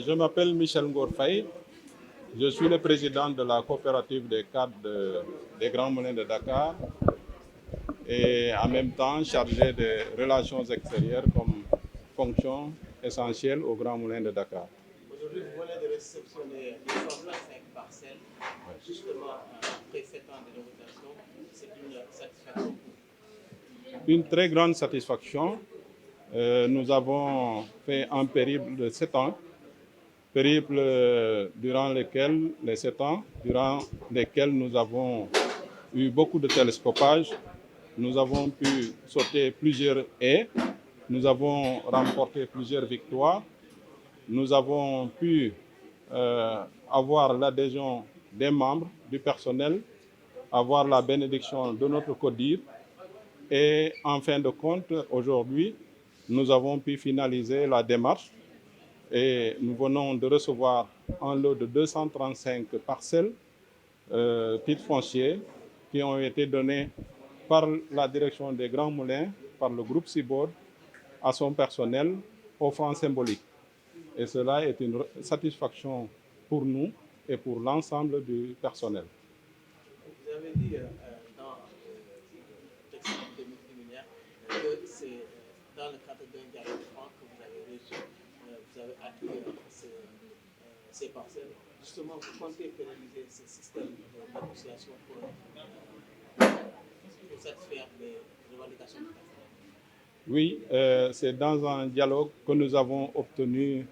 Je m'appelle Michel Ngorfaye. Je suis le président de la coopérative des cadres des Grands Moulins de Dakar et en même temps chargé des relations extérieures comme fonction essentielle aux Grands Moulins de Dakar. Aujourd'hui, vous venez de réceptionner 225 parcelles, justement après 7 ans de négociation. C'est une satisfaction. Une très grande satisfaction. Nous avons fait un périple de 7 ans, périple durant les 7 ans, durant lesquels nous avons eu beaucoup de télescopage. Nous avons pu sauter plusieurs haies, nous avons remporté plusieurs victoires, nous avons pu avoir l'adhésion des membres, du personnel, avoir la bénédiction de notre CODIR et en fin de compte, aujourd'hui, nous avons pu finaliser la démarche et nous venons de recevoir un lot de 235 parcelles, titres fonciers, qui ont été donnés par la direction des Grands Moulins, par le groupe Cibod, à son personnel, aux francs symboliques. Et cela est une satisfaction pour nous et pour l'ensemble du personnel. Vous avez dit dans le texte de multimilliards que c'est dans le cadre d'un dialogue franc que vous avez reçu, vous avez acquis ces parcelles. Justement, vous comptez pérenniser ce système de négociation pour satisfaire les revendications du personnel. Oui, c'est dans un dialogue que nous avons obtenu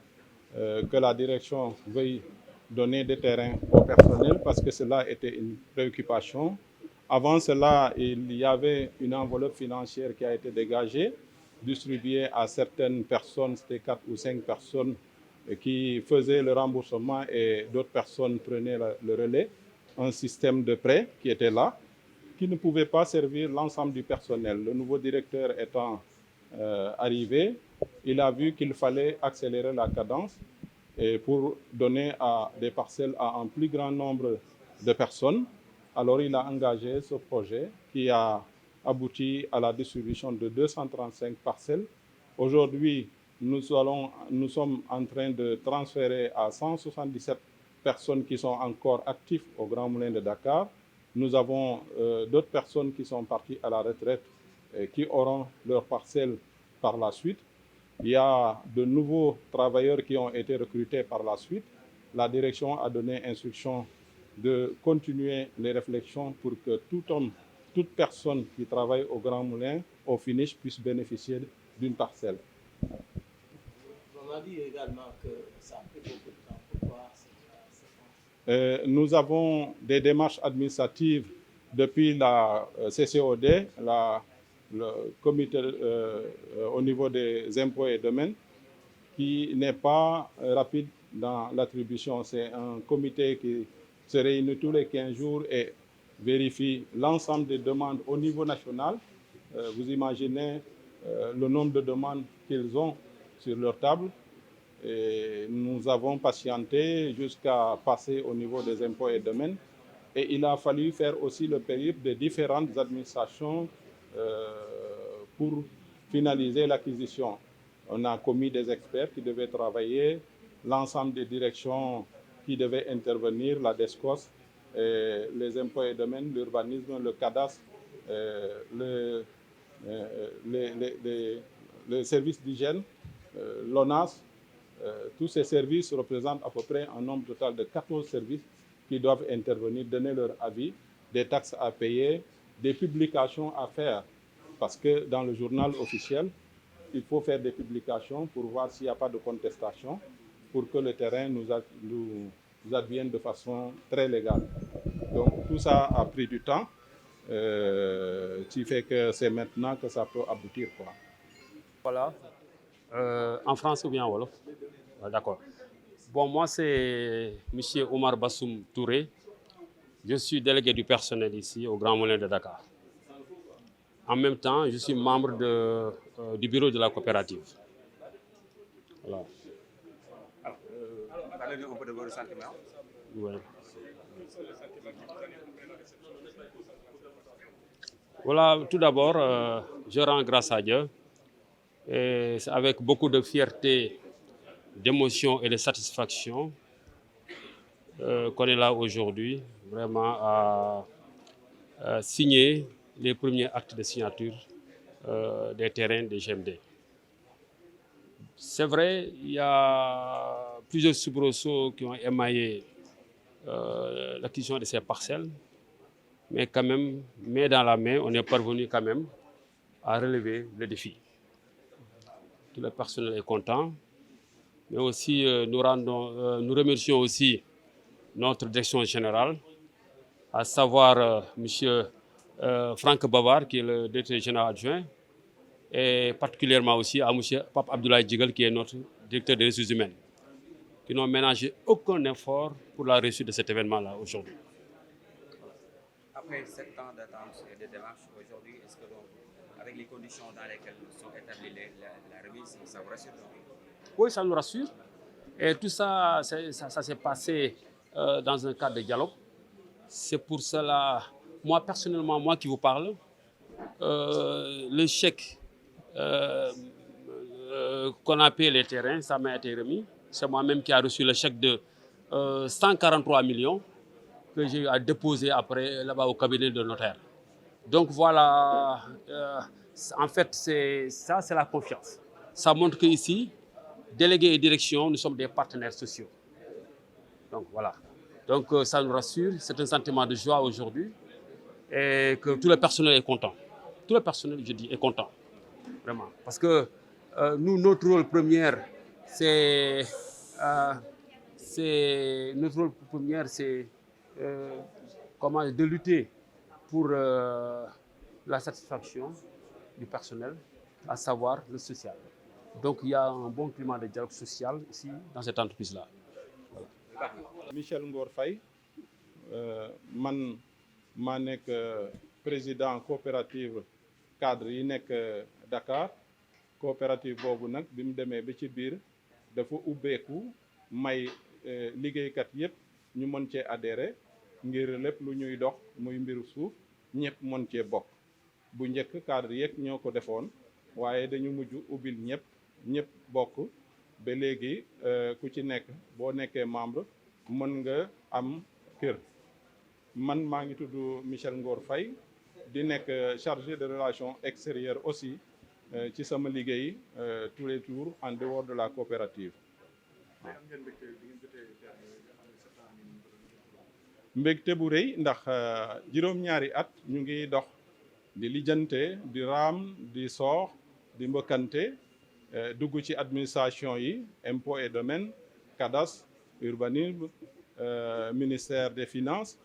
que la direction veuille donner des terrains au personnel parce que cela était une préoccupation. Avant cela, il y avait une enveloppe financière qui a été dégagée, distribuée à certaines personnes, c'était 4 ou 5 personnes qui faisaient le remboursement et d'autres personnes prenaient le relais. Un système de prêt qui était là, qui ne pouvait pas servir l'ensemble du personnel. Le nouveau directeur étant arrivé, il a vu qu'il fallait accélérer la cadence et pour donner des parcelles à un plus grand nombre de personnes. Alors il a engagé ce projet qui a abouti à la distribution de 235 parcelles. Aujourd'hui, nous sommes en train de transférer à 177 personnes qui sont encore actives au Grand Moulin de Dakar. Nous avons d'autres personnes qui sont parties à la retraite et qui auront leurs parcelles par la suite. Il y a de nouveaux travailleurs qui ont été recrutés par la suite. La direction a donné instruction de continuer les réflexions pour que tout homme, toute personne qui travaille au Grand Moulin, au finish, puisse bénéficier d'une parcelle. On a dit également que ça a pris beaucoup de temps. Pourquoi nous avons des démarches administratives depuis la CCOD, le comité au niveau des impôts et domaines, qui n'est pas rapide dans l'attribution. C'est un comité qui se réunit tous les 15 jours et vérifie l'ensemble des demandes au niveau national. Vous imaginez le nombre de demandes qu'ils ont sur leur table. Et nous avons patienté jusqu'à passer au niveau des impôts et domaines. Et il a fallu faire aussi le périple des différentes administrations pour finaliser l'acquisition. On a commis des experts qui devaient travailler, l'ensemble des directions qui devaient intervenir, la DESCOS, les impôts et domaines, l'urbanisme, le cadastre, le service d'hygiène, l'ONAS. Tous ces services représentent à peu près un nombre total de 14 services qui doivent intervenir, donner leur avis, des taxes à payer, des publications à faire. Parce que dans le journal officiel, il faut faire des publications pour voir s'il n'y a pas de contestation, pour que le terrain nous advienne de façon très légale. Donc tout ça a pris du temps, qui fait que c'est maintenant que ça peut aboutir, quoi. Voilà. En France ou bien en Wolof? D'accord. Bon, moi, c'est M. Omar Bassoum Touré. Je suis délégué du personnel ici au Grand Moulin de Dakar. En même temps, je suis membre du bureau de la coopérative. Voilà. Parlez-nous un peu de vos sentiments. Ouais. Voilà, tout d'abord, je rends grâce à Dieu. Et c'est avec beaucoup de fierté d'émotion et de satisfaction qu'on est là aujourd'hui vraiment à signer les premiers actes de signature des terrains des GMD. C'est vrai, il y a plusieurs soubresauts qui ont émaillé l'acquisition de ces parcelles, mais quand même, main dans la main, on est parvenu quand même à relever le défi. Tout le personnel est content, mais aussi nous remercions aussi notre direction générale, à savoir M. Franck Bavard, qui est le directeur général adjoint, et particulièrement aussi à M. Pape Abdoulaye Djigal, qui est notre directeur des ressources humaines, qui n'ont ménagé aucun effort pour la réussite de cet événement-là aujourd'hui. Après 7 ans d'attente et de démarches aujourd'hui, est-ce que donc, avec les conditions dans lesquelles sont établies la remise, ça vous rassure donc? Oui, ça nous rassure. Et tout ça, ça s'est passé dans un cadre de dialogue. C'est pour cela, moi personnellement, moi qui vous parle, le chèque qu'on a payé les terrains, ça m'a été remis. C'est moi-même qui a reçu le chèque de 143 millions que j'ai eu à déposer après là-bas au cabinet de notaire. Donc voilà, en fait, c'est la confiance. Ça montre qu'ici, délégués et direction, nous sommes des partenaires sociaux. Donc voilà. Donc ça nous rassure, c'est un sentiment de joie aujourd'hui et que tout le personnel est content. Tout le personnel, je dis, est content. Vraiment. Parce que nous, notre rôle premier, c'est de lutter pour la satisfaction du personnel, à savoir le social. Donc il y a un bon climat de dialogue social ici, dans cette entreprise-là. Voilà. Michel Ngor Faye, man maa nekk président coopérative cadre yi nekk Dakar. Coopérative boobu nag bi mu demee ba ci biir dafa ubbeeku may liggéeykat yépp ñu mën cee adhérer ngir lépp lu ñuy dox muy mbiru suuf ñëpp mën cee bokk. Bu njëkk cadre yeeg ñoo ko defoon waaye dañu mujj ubbil ñëpp bokk ba léegi ku ci nekk boo nekkee membre mën nga am kër. Man maa ngi tudd Michel Ngor Faye di nekk chargé de relations extérieures aussi ci sama liggéey tous les jours en dehors de la coopérative. mbégte bu rëy ndax juróom-ñaari at ñu ngi dox di lijjante di raam di soox di mbëkkante dugg ci administration yi impôts et domaines cadastre urbanisme ministère des finances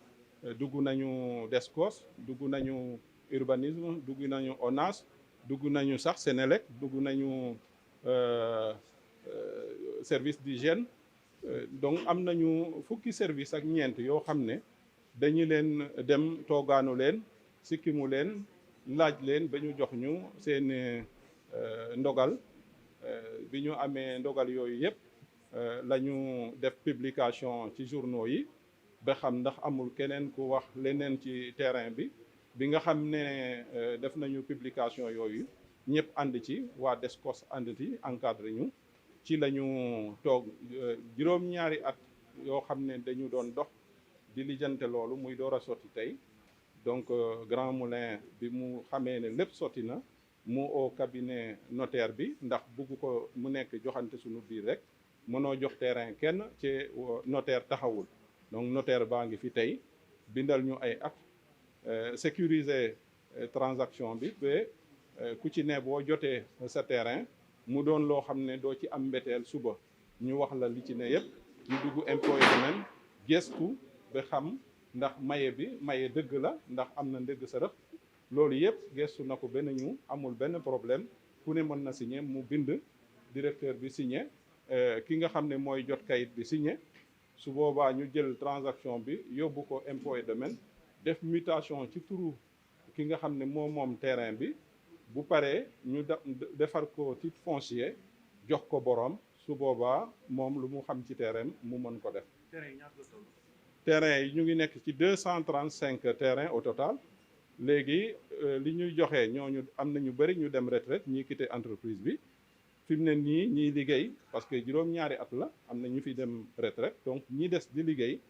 dugg nañu DSCOS dugg nañu urbanisme dugg nañu ONAS dugg nañu sax Sénélec dugg nañu service d'hygiène donc am nañu fukki service ak ñeent yoo xam ne dañu leen dem toogaanu leen sikkimu leen laaj leen ba ñu jox ñu seen ndogal bi ñu amee ndogal yooyu yëpp la ñu def publication ci journaux yi ba xam ndax amul keneen ku wax leneen ci terrain bi bi nga xam ne def nañu publication yooyu ñëpp ànd ci waa DSCOS ànd ci encadré ñu ci la ñu toog juróom-ñaari at yoo xam ne dañu doon dox di lijjante loolu muy door a sotti tey donc Grand Moulin bi mu xamee ne lépp sotti na mu au cabinet notaire bi ndax bugg ko mu nekk joxante suñu biir rek mënoo jox terrain kenn ci notaire taxawul donc notaire baa ngi fi tey bindal ñu ay acte sécuriser transaction bi ba ku ci ne boo jotee sa terrain mu doon loo xam ne doo ci am mbeteel suba ñu wax la li ci ne yëpp ñu dugg impôt et domaine gestu ba xam ndax maye dëgg la ndax am na ndëgg sa rëpp loolu yëpp gestu na ko benn ñu amul benn problème ku ne mën na signer mu bind directeur bi signer ki nga xam ne mooy jot kayit bi signer su boobaa ñu jël transaction bi yóbbu ko impôt et domaine def mutation ci turu ki nga xam ne moom terrain bi bu paree ñu defar ko titre foncier jox ko borom su boobaa moom lu mu xam ci terrain mu mën ko def. terrain yi ñu ngi nekk ci 235 terrains au total léegi li ñuy joxe ñooñu am na ñu bëri ñu dem retraite ñi quitté entreprise bi fi mu ne nii ñiy liggéey parce que juróom-ñaari at la am na ñu fi dem retraite donc ñi des di liggéey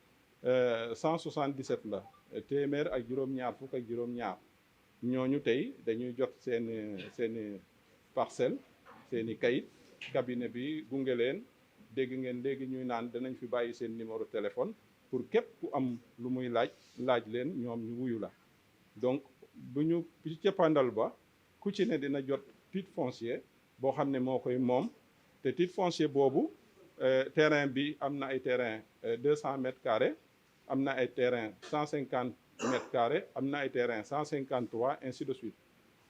177 la téeméer ak juróom-ñaar fukk ak juróom-ñaar ñooñu tey dañuy jot seeni parcelle seeni kayit cabinet bi gunge leen dégg ngeen léegi ñuy naan danañ fi bàyyi seen numéro téléphone pour képp ku am lu muy laaj leen ñoom ñu wuyu la donc bu ñu ci cëppandal ba ku ci ne dina jot titre foncier boo xam ne moo koy moom te titre foncier boobu terrain bi am na ay terrain 200 mètres carrés am na ay terrain 150 mètres carrés am na ay terrain 153 ainsi de suite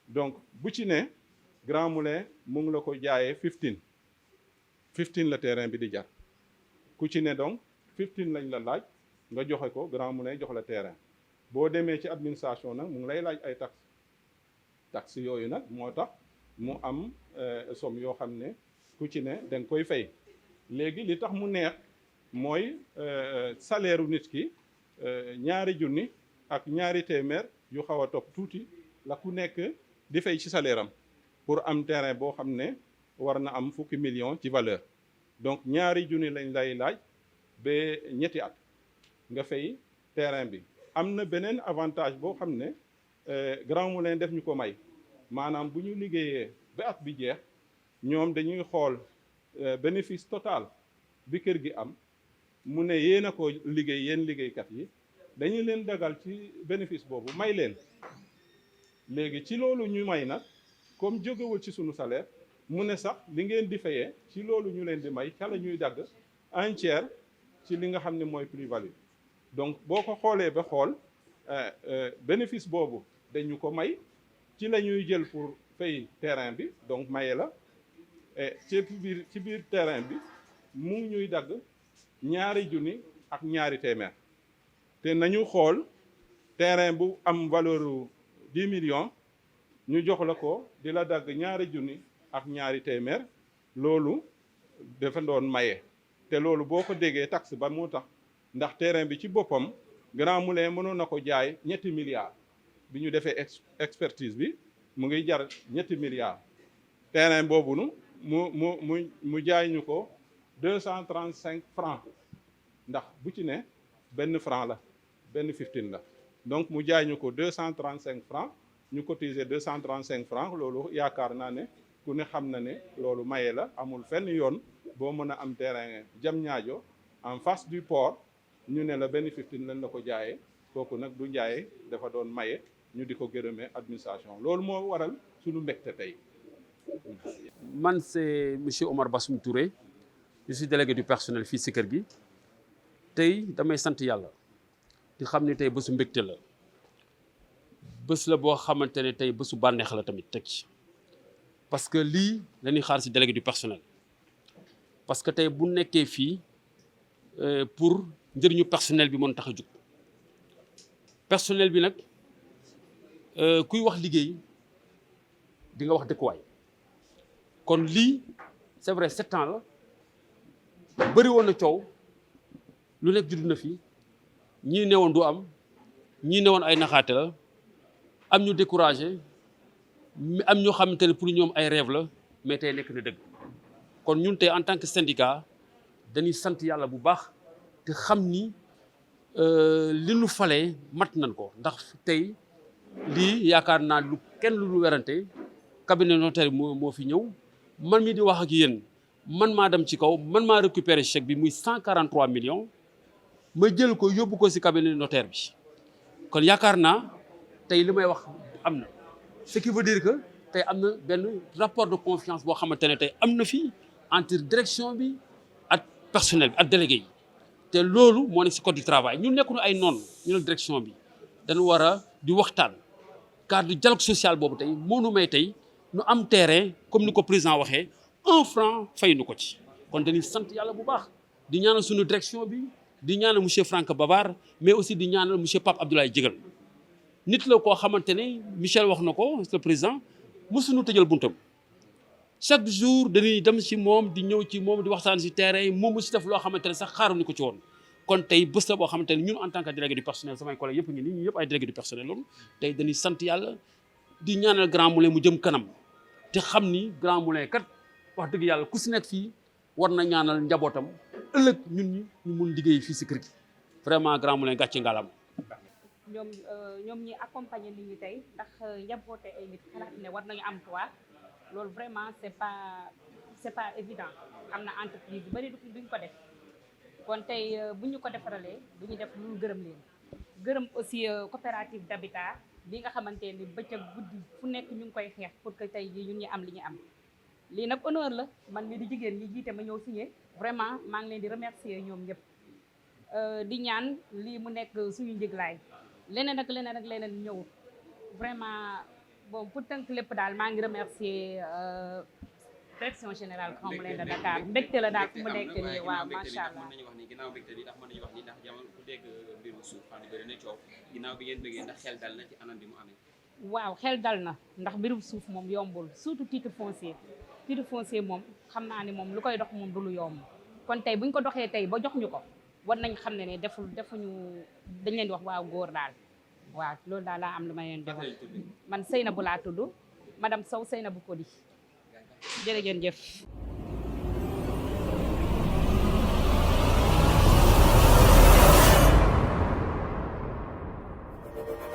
donc bu ci ne Grands Moulins mu ngi la ko jaayee 15 la terrain bi di jar ku ci ne donc 15 lañ la laaj nga joxe ko Grands Moulins jox la terrain boo demee ci administration nag mu ngi lay laaj ay taxes yooyu nag moo tax mu am somme yoo xam ne ku ci ne da nga koy fay léegi li tax mu neex mooy salaire u nit ki 2 junni ak 2 téeméer yu xaw a topp tuuti la ku nekk di fay ci salaire am pour am terrain boo xam ne war na am 10 millions ci valeur donc 2 junni lañ lay laaj ba ñetti at nga fay terrain bi am na beneen avantage boo xam ne Grands Moulins def ñu ko may maanaam bu ñu liggéeyee ba at bi jeex ñoom dañuy xool bénéfice total bi kër gi am mu ne yéen a ko liggéey yéen liggéeykat yi dañuy leen dagal ci bénéfice boobu may leen léegi ci loolu ñu may nag comme jógewul ci sunu salaire mu ne sax li ngeen di fayee ci loolu ñu leen di may ca la ñuy dagg un tiers ci li nga xam ne mooy plus-value donc boo ko xoolee ba xool bénéfice boobu dañu ko may ci la ñuy jël pour fay terrain bi donc maye la ci biir terrain bi mu ngi ñuy dagg 2 junni ak 2 téeméer te nañu xool terrain bu am valeur 10 millions ñu jox la ko di la dagg 2 junni ak 2 téeméer loolu dafa doon maye te loolu boo ko déggee taxe ba moo tax ndax terrain bi ci boppam Grands Moulins mënoon na ko jaay 3 milliards bi ñu defee expertise bi mu ngi jar 3 milliards terrain boobu mu jaay ñu ko 235 francs ndax bu ci ne benn franc la benn 15 la donc mu jaay ñu ko 235 francs ñu cotiser 235 francs loolu yaakaar naa ne ku ne xam na ne loolu maye la amul fenn yoon boo mën a am terrain Diamniadio en face du port ñu ne la benn 15 lañ la ko jaayee kooku nag du jaayee dafa doon maye ñu di ko gërëmee administration loolu moo waral suñu mbégte tey. Man c'est monsieur Omar Bassoum Touré je suis délégué du personnel fii si kër gi tey damay sant yàlla di xam ne tey bésu mbégte la bés la boo xamante ne tey bésu bànneex la tamit teg ci parce que lii la ñuy xaar si délégué du personnel parce que tey bu nekkee fii pour njëriñu personnel bi mën tax a jóg personnel bi nag kuy wax liggéey di nga wax dëkkuwaay kon lii c'est vrai 7 ans la bëri woon na coow lu nekk judd na fi ñii newoon du am ñii newoon ay naxaate la am ñu découragé am ñoo xamante ne pour ñoom ay rêve la mais tey nekk na dëgg kon ñun tey en tant que syndicat dañuy sant yàlla bu baax te xam ni li nu falee mat nañ ko ndax tey lii yaakaar naa lu kenn lu werante cabinet notaire moo fi ñëw man mii di wax ak yéen man maa dem ci kaw man maa récupérer chèque bi muy 143 millions ma jël ko yóbbu ko ci cabinet notaire bi kon yaakaar naa tey li may wax am na ce qui veut dire que tey am na benn rapport de confiance boo xamante ne tey am na fii entre direction bi ak personnel bi ak délégué yi te loolu moo nekk ci code du travail ñun nekkuñu ay noonu ñu ne direction bi dañu war a di waxtaan cadre dialogue social boobu tey moo nu may tey nu am terrain comme ni ko président waxee 1 franc fay nu ko ci kon dañuy sant yàlla bu baax di ñaanal suñu direction bi di ñaanal monsieur Franck Babar mais aussi di ñaanal monsieur Pape Abdoulaye Djigal nit la koo xamante ne Michel wax na ko le président mosuñu tëjal buntam chaque jour dañuy dem ci moom di ñëw ci moom di waxtaan ci terrain yi moom mu ci def loo xamante ne sax xaaruñu ko ci woon kon tey bés la boo xamante ne ñun en tant que délégué du personnel samay collègues yëpp ngi nii ñu yëpp ay délégué du personnel loolu tey dañuy sant yàlla di ñaanal Grands Moulins mu jëm kanam te xam ni Grands Moulins kat wax dëgg yàlla ku si nekk fii war na ñaanal njabootam ëllëg ñun ñu mun liggéey fii si kër gi vraiment Grands Moulins gàcce ngalam. ñoom ñi accompagner nit ñi tey ndax njaboote ay nit xalaat ne war nañu am toit loolu vraiment c'est pas évident am na entreprise yu bari duñ ko def kon tey bu ñu ko defaralee du ñu def lu gërëm leen gërëm aussi coopérative d'habitat bi nga xamante ni bëccëg guddi fu nekk ñu ngi koy xeex pour que tey jii ñun ñu am li ñu am lii nag honneur la man mi di jigéen ñi jiite ma ñëw signé vraiment maa ngi leen di remercier ñoom ñëpp di ñaan lii mu nekk suñu njëglaay leneen ak leneen ñëw vraiment bon pour tënk lépp daal maa ngi remercier direction générale Grands Moulins de Dakar mbégte la daal fu mu nekk nii waaw macha allah. mën nañu wax ni ginnaaw mbégte li ndax mën nañu wax ni ndax jamono ku dégg mbirum suuf xam ne bëri na coow ginnaaw bi ngeen bëggee ndax xel dal na ci anam bi mu amee. waaw xel dal na ndax mbirum suuf moom yombul surtout titre foncier moom xam naa ni moom lu koy dox moom du lu yomb kon tey buñ ko doxee tey ba jox ñu ko war nañ xam ne defuñu dañ leen di wax waaw góor daal waaw loolu daal laa am lu ma leen di wax man Seynabou laa tudd madame Sow Seynabou Kodi jërë ngeen jëf.